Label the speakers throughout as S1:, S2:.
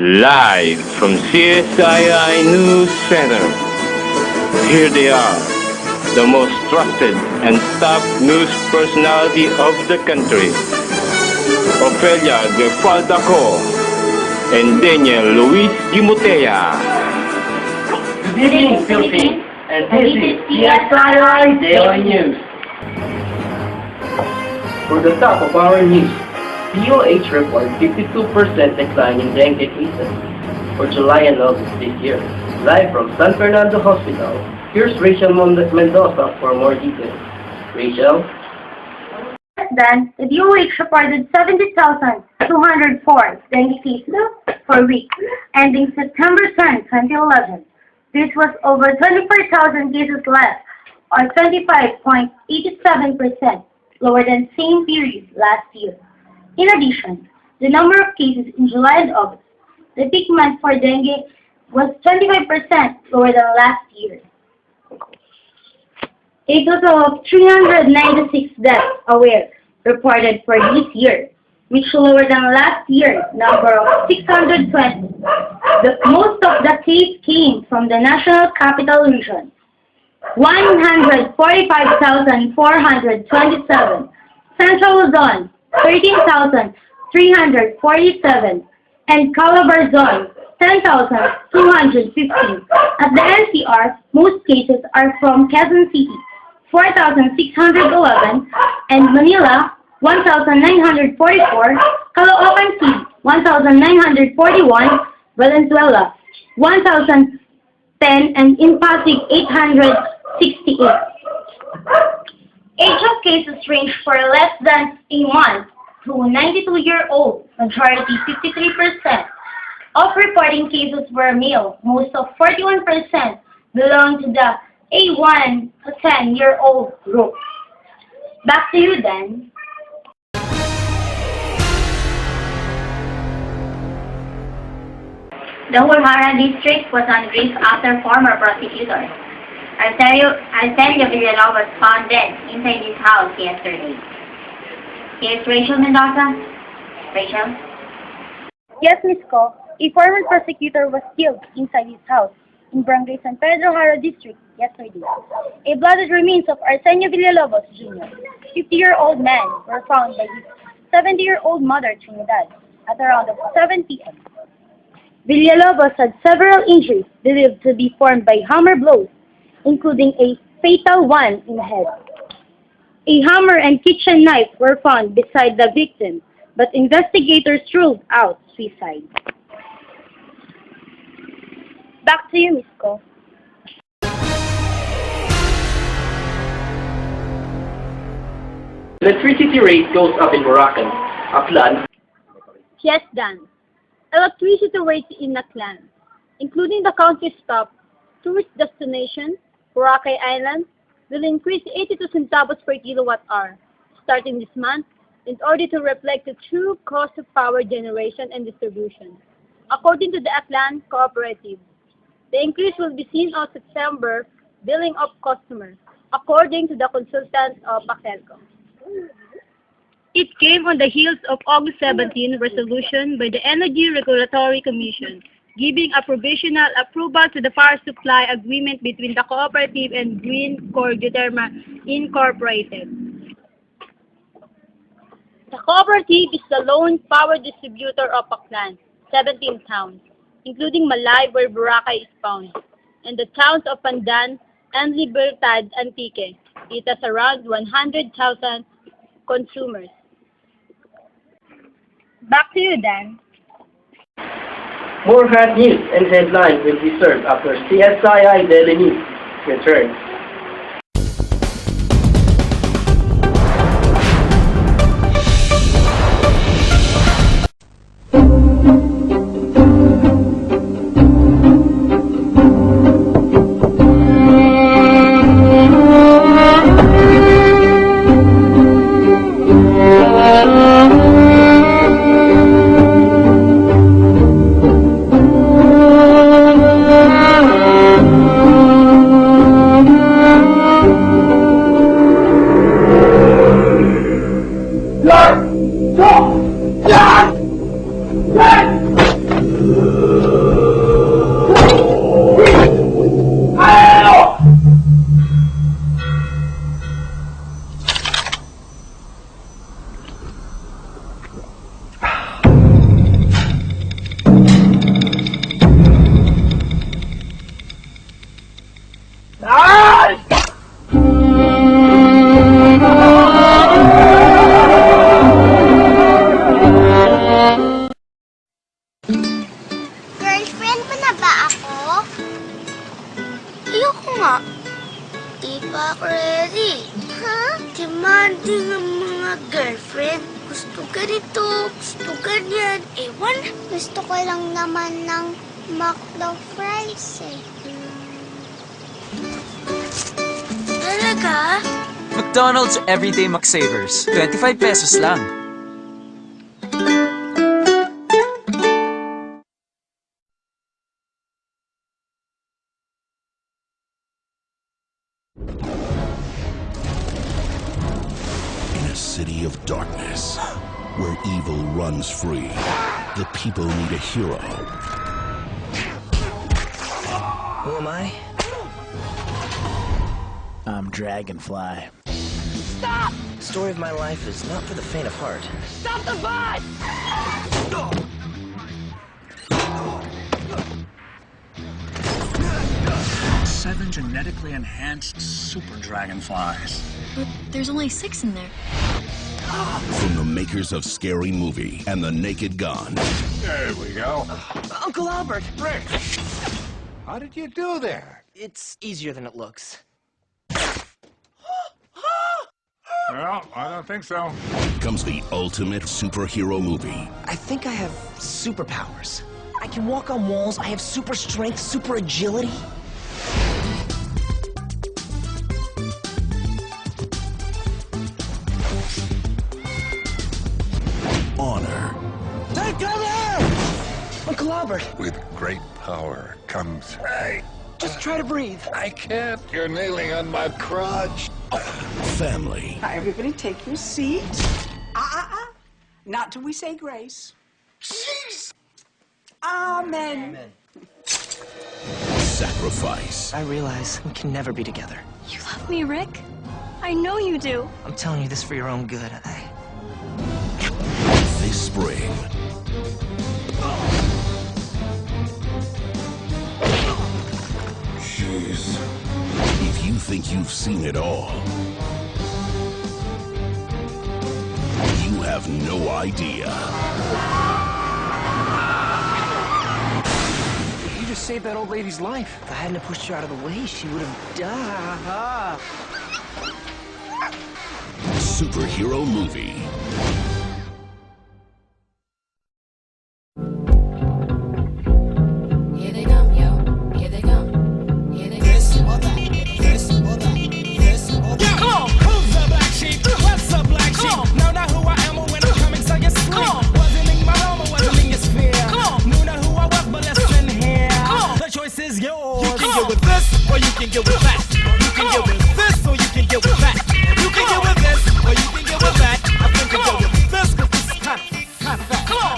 S1: Live from CSII News Center. Here they are, the most trusted and top news personality of the country. Ofelia de Faldaco and Daniel Luis Gimutea.
S2: Good evening, Philippines, and this is CSII Daily News. For the top of our news, DOH reported 52% decline in dengue cases for July and August this year. Live from San Fernando Hospital, here's Rachel Mendoza for more details. Rachel?
S3: Then, the DOH reported 70,204 dengue cases per week, ending September 10, 2011. This was over 24,000 cases less, or 25.87% lower than same period last year. In addition, the number of cases in July and August, the peak month for dengue, was 25% lower than last year. A total of 396 deaths were reported for this year, which lower than last year's number of 620. Most of the cases came from the National Capital Region, 145,427, Central Luzon, 13,347, and Calabar Zone, 10,215. At the NCR, most cases are from Quezon City, 4,611, and Manila, 1,944, Caloocan City, 1,941, Valenzuela, 1,010, and in Pasig, 868. Age of cases range for less than a month to 92-year-old, majority 53%. Of reporting cases were male, most of 41% belong to the A1 to 10-year-old group. Back to you, Dan.
S4: The Hulmara district was on grief after former prosecutors. Arsenio Villalobos was found dead inside his house yesterday. Here's Rachel Mendoza. Rachel?
S3: Yes, Ms. Ko. A former prosecutor was killed inside his house in Barangay San Pedro Jara district yesterday. A blooded remains of Arsenio Villalobos Jr., 50-year-old man, were found by his 70-year-old mother, Trinidad, at around 7 p.m. Villalobos had several injuries believed to be formed by hammer blows, including a fatal one in the head. A hammer and kitchen knife were found beside the victim, but investigators ruled out suicide. Back to you, Ms. Ko.
S2: Electricity rate goes up in Boracay. Aklan.
S3: Yes, Dan. Electricity rates in Aklan, including the country's top tourist destination, Boracay Island, will increase 82 centavos per kilowatt-hour starting this month in order to reflect the true cost of power generation and distribution. According to the Aklan Cooperative, the increase will be seen on September billing of customers, according to the consultant of Pacelco. It came on the heels of August 17 resolution by the Energy Regulatory Commission, giving a provisional approval to the power supply agreement between the cooperative and Green Cordoderma Incorporated. The cooperative is the lone power distributor of Aklan, 17 towns, including Malay, where Boracay is found, and the towns of Pandan and Libertad Antique. It has around 100,000 consumers. Back to you, Dan.
S2: More hot news and headlines will be served after CSII Daily News returns.
S5: pa ako ready. Ha? Demanding ang mga girlfriend. Gusto ganito, gusto ganyan. Ewan, gusto ko lang naman ng McDo fries eh. Talaga?
S6: McDonald's Everyday McSavers. 25 pesos lang.
S7: In a city of darkness, where evil runs free, the people need a hero.
S8: Who am I? I'm Dragonfly.
S9: Stop!
S8: The story of my life is not for the faint of heart.
S9: Stop the bus!
S10: 7 genetically enhanced super dragonflies.
S11: But there's only 6 in there.
S7: From the makers of Scary Movie and The Naked Gun.
S10: There we go.
S8: Uncle Albert!
S10: Rick, how did you do there?
S8: It's easier than it looks.
S10: Well, I don't think so.
S7: Comes the ultimate superhero movie.
S8: I think I have superpowers. I can walk on walls, I have super strength, super agility.
S7: Honor.
S8: Take cover! Uncle Albert,
S10: With great power comes... Hey,
S8: just try to breathe.
S10: I can't. You're kneeling on my crotch.
S7: Family.
S12: Now, everybody take your seat. Not till we say grace.
S10: Jeez.
S12: Amen.
S7: Sacrifice.
S8: I realize we can never be together.
S11: You love me, Rick? I know you do.
S8: I'm telling you this for your own good.
S7: This spring.
S10: Jeez.
S7: If you think you've seen it all, you have no idea.
S8: You just saved that old lady's life. If I hadn't pushed her out of the way, she would have died.
S7: Superhero movie.
S9: Here they come, yo. Here they come. Here they come. This or that. This or that. This or that.
S13: Come on, who's the black sheep? What's the black sheep? Know not who I am or when I'm coming, so you sleep. Wasn't in my realm or wasn't in your sphere. Knew not who I was, but listen here. The choice is yours. You can get with this, or you can get with that. You can get with this, or you can get with that. You can get with this, or you can get with that. I think you go with this, cause this is kind of fat.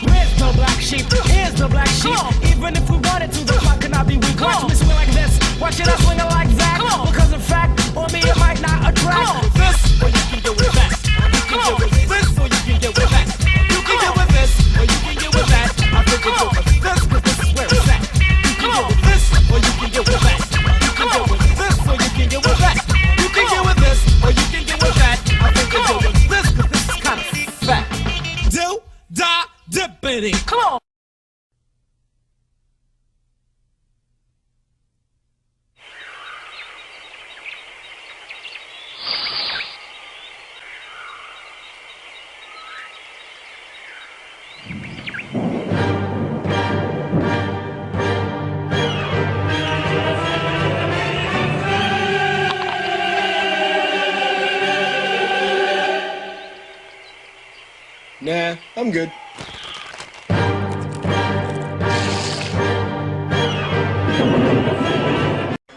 S13: Where's the black sheep? Here's the black sheep. Even if we wanted to, the clock cannot be weak. Watch me swing like this. Why should I swing it like that? Because in fact, on me it might not attract this, or you can get with that. You can get with this, or you can get with that. You can get with this, or you can get with that. I think you go with this, cause this is where it's at. You can get with this, or you can get with that. You can get with this, or you can get with that. You can get with this, or you can get with that. I think you go with this, cause this is kind of fat. Do, da, dippity. Come on.
S14: Nah, I'm good.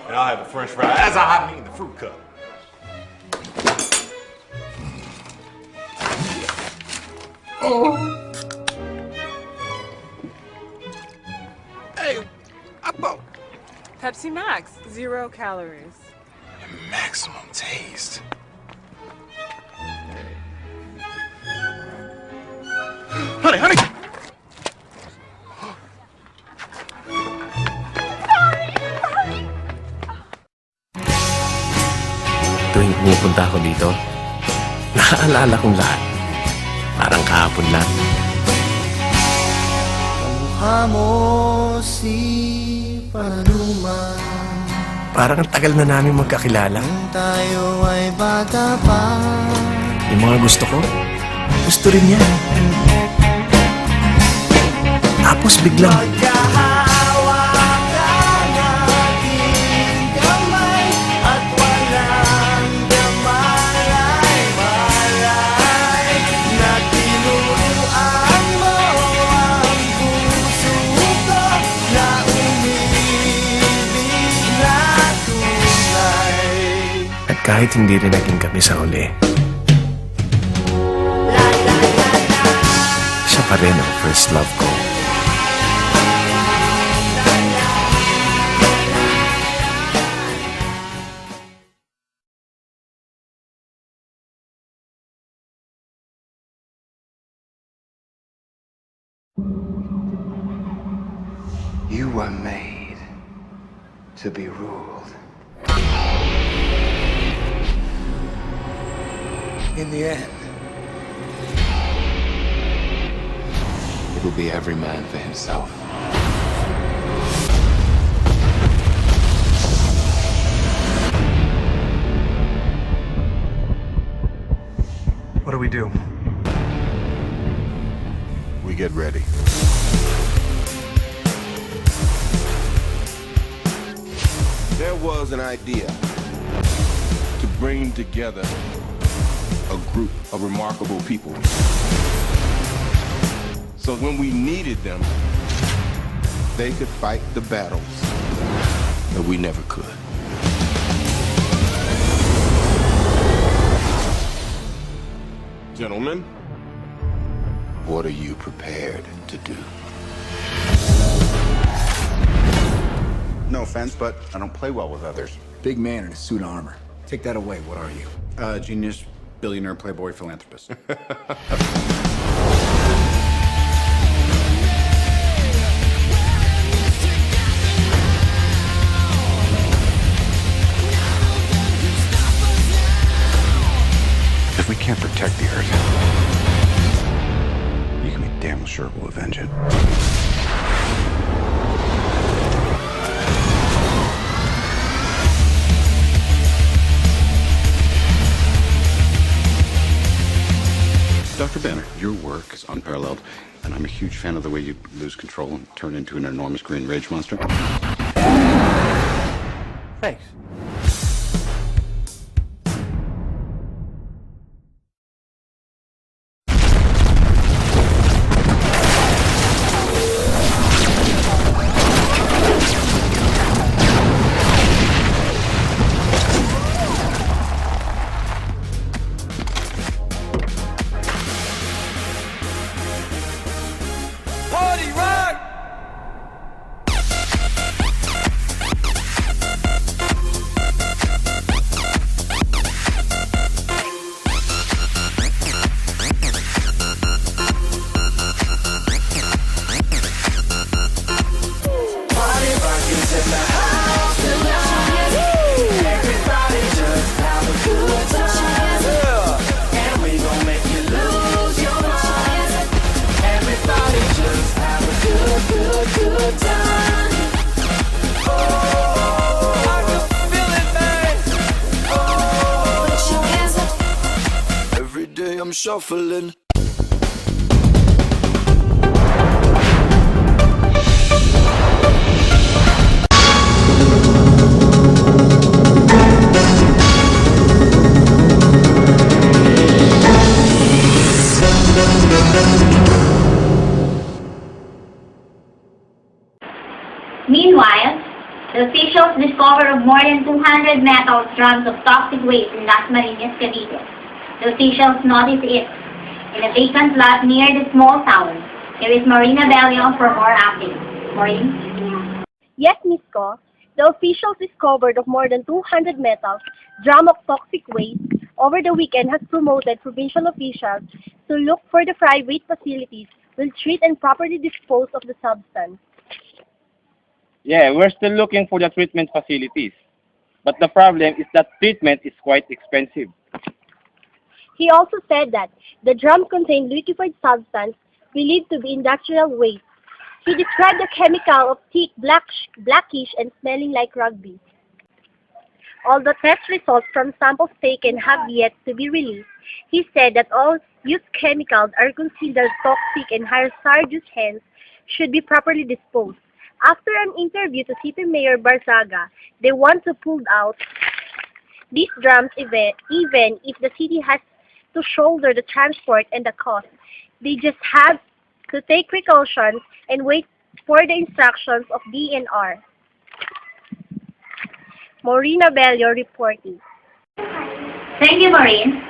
S15: And I'll have a french fry as I have me in the fruit cup.
S14: Oh. Hey, I bought
S16: Pepsi Max, 0 calories.
S14: maximum taste. Honey!
S17: Tuwing pumupunta ako dito, naaalala kong lahat. Parang kahapon lang.
S18: Kamukha mo si Panaluman.
S17: Parang ang tagal na namin magkakilala.
S9: Tayo ay bata pa.
S17: Yung mga gusto ko, gusto rin niya. Tapos biglang,
S9: Magkahawakan ating kamay at walang damalay-malay na tinuruan mo ang puso ko na umibig na tunay.
S17: at kahit hindi rin naging kami sa huli, siya pa rin ang first love ko.
S18: You were made to be ruled. In the end, it will be every man for himself.
S19: What do we do?
S10: We get ready.
S14: There was an idea to bring together a group of remarkable people. So when we needed them, they could fight the battles that we never could. Gentlemen, what are you prepared to do?
S20: No offense, but I don't play well with others.
S21: Big man in a suit of armor. Take that away. What are you?
S20: Genius, billionaire, playboy, philanthropist. If we can't protect the Earth, you can be damn sure we'll avenge it. Dr. Banner, your work is unparalleled, and I'm a huge fan of the way you lose control and turn into an enormous green rage monster.
S19: Thanks.
S13: Party rock!
S9: Party rock is in the house tonight. Everybody just have a good time. And we gon' make you lose your mind. Everybody just have a good time. Oh, I can feel it, man. Oh, put your hands up. Every day I'm shuffling.
S4: Meanwhile, the officials discovered more than 200 metal drums of toxic waste in Las Marinas, Cavite. The officials noticed it in a vacant lot near the small town. Here is Marina Bellion for more updates. Maureen?
S3: Yes, Miss Ko. The officials discovered of more than 200 metals, drum of toxic waste, over the weekend has promoted provincial officials to look for the private facilities will treat and properly dispose of the substance.
S1: Yeah, we're still looking for the treatment facilities. But the problem is that treatment is quite expensive.
S3: He also said that the drum contained liquefied substance believed to be industrial waste. He described the chemical of thick, blackish, and smelling like rugby.
S2: Although test results from samples taken have yet to be released, he said that all used chemicals are considered toxic and hazardous, hence should be properly disposed. After an interview to City Mayor Barzaga, they want to pull out these drums even if the city has to shoulder the transport and the cost. They just have to take precautions and wait for the instructions of DNR. Maureen Abello reporting.
S4: Thank you, Maureen.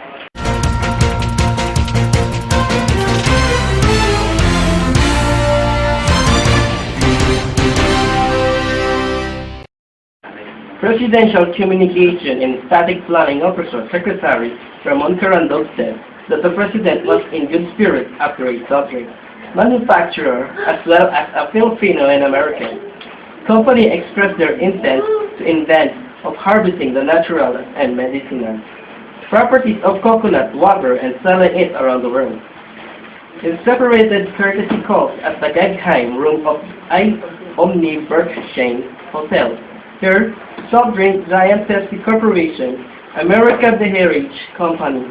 S22: Presidential Communication and Static Planning Officer Secretary Ramon Carandog said that the President was in good spirits after a soft drink manufacturer as well as a Filipino and American company expressed their intent to invent of harvesting the natural and medicinal properties of coconut water and selling it around the world. In separated courtesy calls at the Guggenheim room of Omni Berkshire Hotel, here, soft drink giant Pepsi Corporation, America Beverage Company,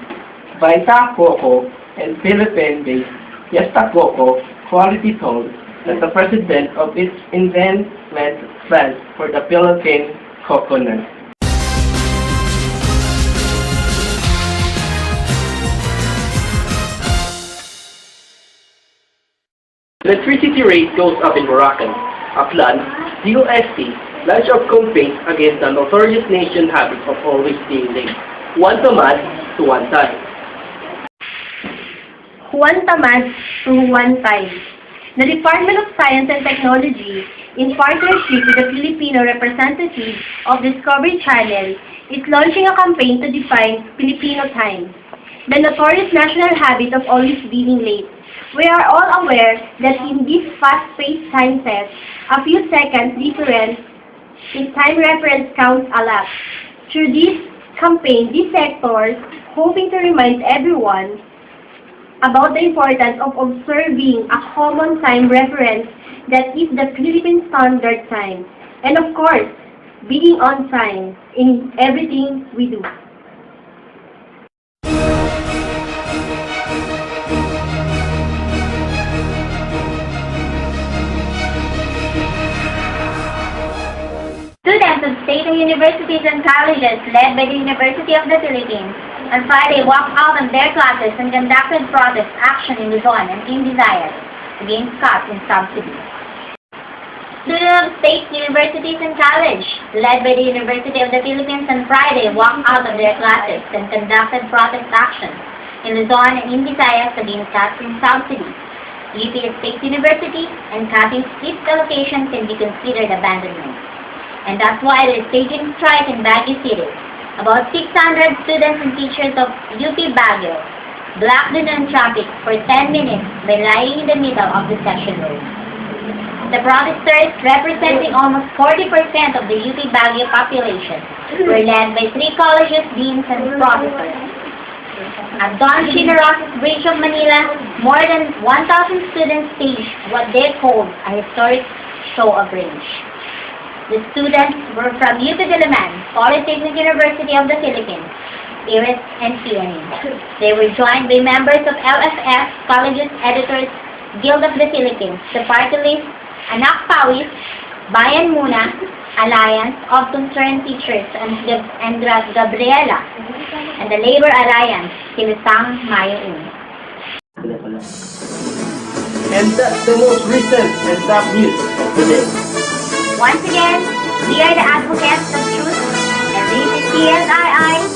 S22: Vita Coco, and Philippine-based Fiesta Coco Quality told that the President of its investment plans for the Philippine coconut. Electricity rate goes up in Moroccan. A plan, DOST, launch of campaigns against the notorious nation habit of always being late. One tamad to one time.
S4: One tamad to one time. The Department of Science and Technology, in partnership with the Filipino representative of Discovery Channel, is launching a campaign to define Filipino time, the notorious national habit of always being late. We are all aware that in this fast-paced time set, a few seconds difference in time reference counts a lot. Through this campaign, these sectors hoping to remind everyone about the importance of observing a common time reference that is the Philippine Standard Time, and of course, being on time in everything we do. Students of state universities and colleges led by the University of the Philippines on Friday walked out of their classes and conducted protest action in Luzon and in Visayas against cuts in subsidies. Students of state universities and colleges led by the University of the Philippines on Friday walked out of their classes and conducted protest action in Luzon and in Visayas against cuts in subsidies. UP State University and cutting its allocation can be considered abandonment. And that's why they're staging strike in Baguio City. About 600 students and teachers of UP Baguio blocked the traffic for 10 minutes by lying in the middle of the section road. The protesters, representing almost 40% of the UP Baguio population, were led by 3 colleges, deans, and professors. At Don Chinaro's Bridge of Manila, more than 1,000 students staged what they called a historic show of rage. The students were from UP Diliman, Polytechnic University of the Philippines, IRIS, and PNE. They were joined by members of LFS, Colleges Editors Guild of the Philippines, the party list, Anak Pawis, Bayan Muna, Alliance of Concerned Teachers, and Gabriela, and the Labor Alliance, Silisang Mayoon.
S22: And that's the most recent and top news of the day.
S4: Once again, we are the advocates of truth, and this is CSII